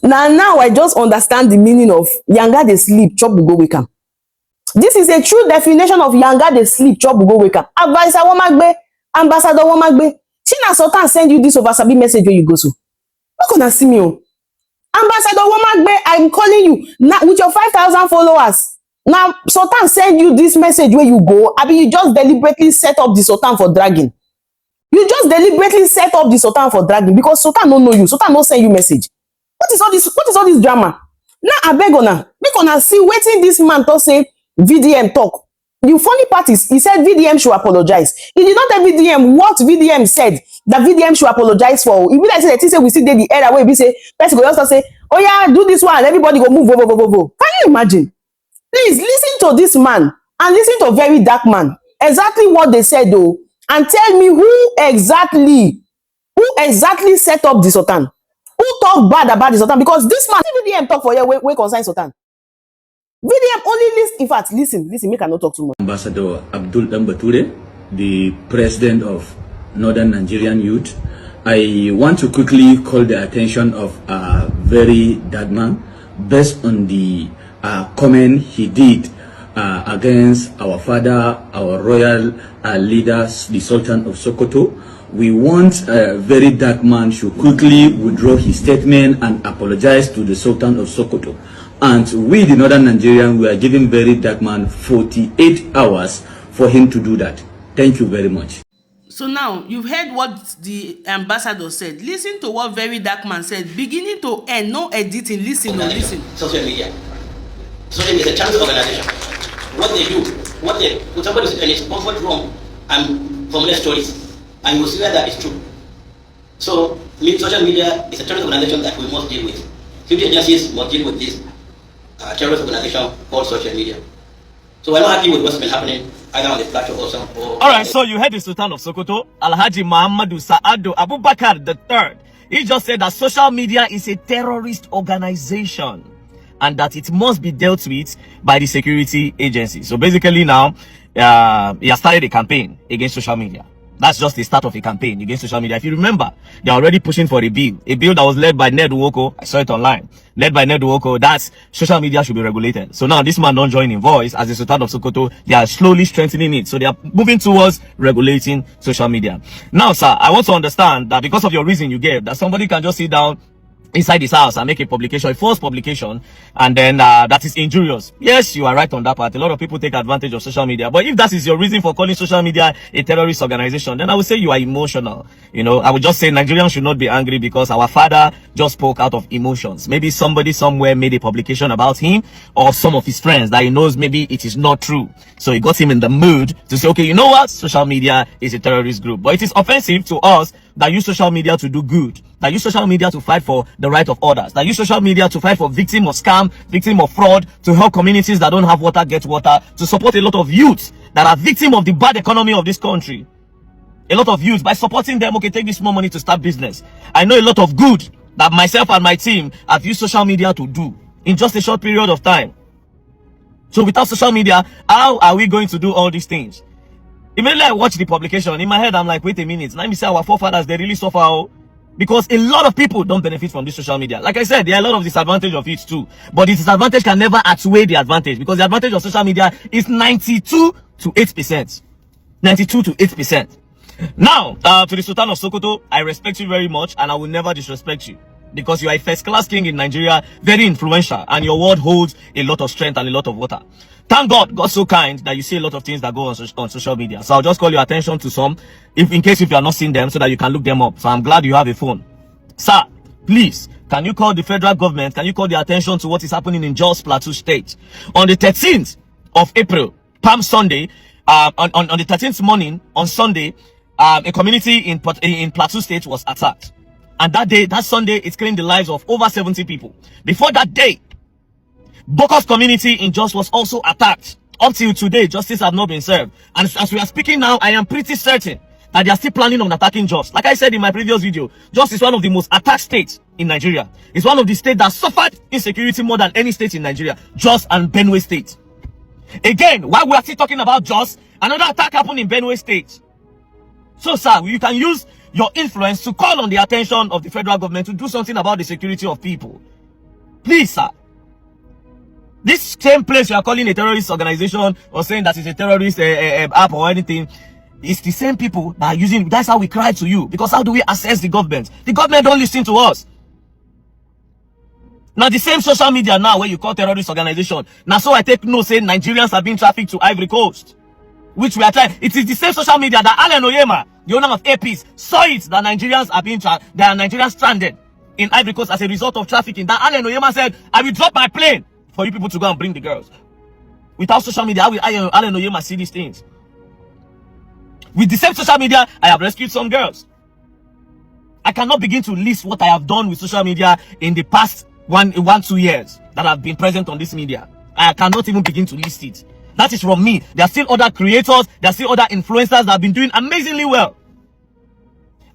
Now I just understand the meaning of yanga dey sleep, chop go wake am. This is a true definition of yanga dey sleep, chop go wake am. Ambassador Womagbe, see na Sultan send you this oversabi message where you go so. Not gonna see me. Ambassador Womagbe, I'm calling you now with your 5,000 followers. Now Sultan send you this message where you go. I mean, you just deliberately set up the Sultan for dragging. You just deliberately set up the Sultan for dragging because Sultan don't know you. Sultan don't send you message. What is all this? What is all this drama? Now I beg ona, make una see wetin this man to say VDM talk. The funny part is he said VDM should apologize. He did not tell VDM what VDM said that VDM should apologize for. If like say the thing say we still dey the era where we say person go just say, oh yeah, do this one, and everybody go move. Can you imagine? Please listen to this man and listen to Verydarkman. Exactly what they said though, and tell me who exactly set up the Sultan. Who talk bad about the Sultan? Because this man VDM talk for you where concern Sultan. VDM only listen. In fact, listen, make I not talk too much. Ambassador Abdul Dambature, the president of Northern Nigerian Youth, I want to quickly call the attention of Verydarkman based on the comment he did against our father, our royal leader, the Sultan of Sokoto. We want Verydarkman should quickly withdraw his statement and apologize to the Sultan of Sokoto. And we, the Northern Nigerian, we are giving Verydarkman 48 hours for him to do that. Thank you very much. So now, you've heard what the ambassador said. Listen to what Verydarkman said. Beginning to end, no editing. Listen. Social media. Social media is a channel organization. What they do, when somebody is in his comfort room and formulate stories, and you will see that is true. So, social media is a terrorist organization that we must deal with. Security agencies must deal with this terrorist organization called social media. So we're not happy with what's been happening either on the platform or Alright, so you heard the Sultan of Sokoto, Alhaji Muhammadu Sa'adu Abubakar III. He just said that social media is a terrorist organization and that it must be dealt with by the security agency. So basically now, he has started a campaign against social media. That's just the start of a campaign against social media. If you remember, they're already pushing for a bill that was led by Ned Nwoko. I saw it online. Led by Ned Nwoko, that's social media should be regulated. So now this man don't join in voice as the Sultan of Sokoto. They are slowly strengthening it. So they are moving towards regulating social media. Now, sir, I want to understand that because of your reason you gave, that somebody can just sit down inside his house and make a publication, a false publication, and then that is injurious. Yes, you are right on that part. A lot of people take advantage of social media. But if that is your reason for calling social media a terrorist organization, then I would say you are emotional. You know, I would just say Nigerians should not be angry because our father just spoke out of emotions. Maybe somebody somewhere made a publication about him or some of his friends that he knows maybe it is not true. So it got him in the mood to say, okay, you know what? Social media is a terrorist group. But it is offensive to us that use social media to do good, that use social media to fight for the right of others, that use social media to fight for victim of scam, victim of fraud, to help communities that don't have water get water, to support a lot of youths that are victim of the bad economy of this country. A lot of youths, by supporting them, okay, take this small money to start business. I know a lot of good that myself and my team have used social media to do in just a short period of time. So without social media, how are we going to do all these things? Immediately I watch the publication, in my head I'm like, wait a minute, let me say our forefathers, they really suffer, because a lot of people don't benefit from this social media. Like I said, there are a lot of disadvantage of it too, but the disadvantage can never outweigh the advantage, because the advantage of social media is 92 to 8%. 92 to 8%. Now, to the Sultan of Sokoto, I respect you very much and I will never disrespect you, because you are a first-class king in Nigeria, very influential, and your word holds a lot of strength and a lot of water. Thank God, God's so kind that you see a lot of things that go on social media. So I'll just call your attention to some, in case you are not seeing them, so that you can look them up. So I'm glad you have a phone. Sir, please, can you call the federal government, can you call the attention to what is happening in Jos Plateau State? On the 13th of April, Palm Sunday, on the 13th morning, on Sunday, a community in Plateau State was attacked. And that day, that Sunday, it's claimed the lives of over 70 people. Before that day, Boko's community in Jos was also attacked. Up till today, justice has not been served. And as we are speaking now, I am pretty certain that they are still planning on attacking Jos. Like I said in my previous video, Jos is one of the most attacked states in Nigeria. It's one of the states that suffered insecurity more than any state in Nigeria. Jos and Benue State. Again, while we are still talking about Jos, another attack happened in Benue State. So, sir, you can use your influence to call on the attention of the federal government to do something about the security of people. Please, sir. This same place you are calling a terrorist organization or saying that it's a terrorist app or anything, it's the same people that are using. That's how we cry to you. Because how do we assess the government? The government don't listen to us. Now the same social media now where you call terrorist organization. Now so I take note saying Nigerians are being trafficked to Ivory Coast. Which we are trying. It is the same social media that Alan Oyema, the owner of APs, saw it that Nigerians are being there are Nigerians stranded in Ivory Coast as a result of trafficking. That Alan Oyema said, I will drop my plane for you people to go and bring the girls. Without social media, how will Alan Oyema see these things? With the same social media, I have rescued some girls. I cannot begin to list what I have done with social media in the past 2 years that have been present on this media. I cannot even begin to list it. That is from me. There are still other creators, there are still other influencers that have been doing amazingly well.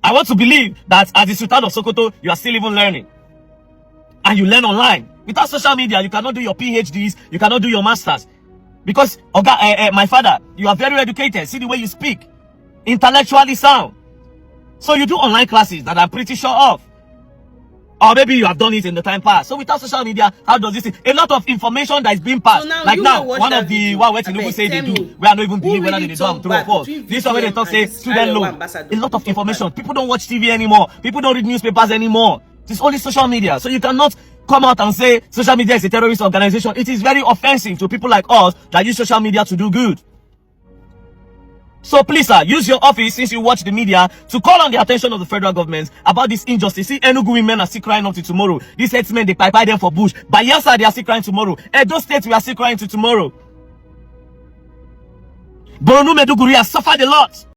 I want to believe that as the Sultan of Sokoto, you are still even learning. And you learn online. Without social media, you cannot do your PhDs, you cannot do your masters. Because, my father, you are very educated. See the way you speak. Intellectually sound. So you do online classes that I'm pretty sure of. Or maybe you have done it in the time past. So without social media, how does this? A lot of information that is being passed. So now one of the what Tinubu say they do, we are not even believe whether they do am true or false. This one where they talk say student loan. A lot of information. People don't watch TV anymore. People don't read newspapers anymore. It's only social media. So you cannot come out and say social media is a terrorist organization. It is very offensive to people like us that use social media to do good. So please, sir, use your office since you watch the media to call on the attention of the federal government about this injustice. See, Enugu women are still crying up to tomorrow. These headsmen, they pipe them for bush. Bayelsa, they are still crying tomorrow. Edo State, we are still crying to tomorrow. Borno Meduguri has suffered a lot.